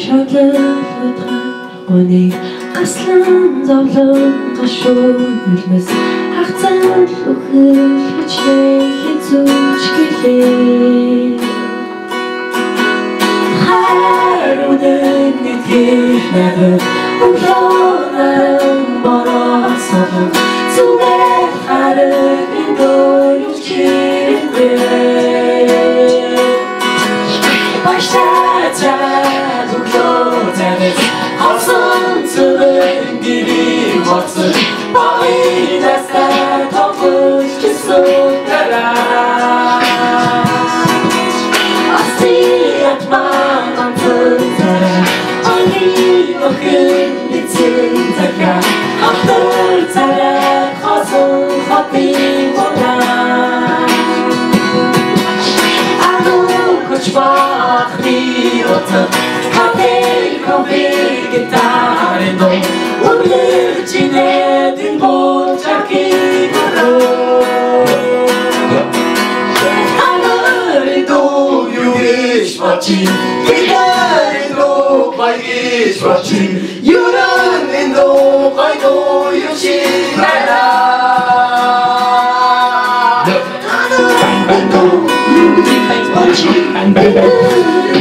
шодлоготой гоныг гаслан зовлон гашуунэлмэс хагцан үхэлж хэзүүч гэлээ харуун нэгэх надад өглөөнаран боросоо зүгээр хараг дөрвч хэрвээ баштачаа өглөөнаран хасан зүрэн гэрийн боцсон баяртаа томч гэсэн гараа асият ман цэцэрэ ани охин эцэн зага хатар царай хасан хатын гонаа ану коч бахти отэ хатэн ковиг гитарэндо улэрчинэ дин бочаки 기다리도 빨리 좋았지 유랑인도 빨도 유심해라 나는 안도 유리 빨리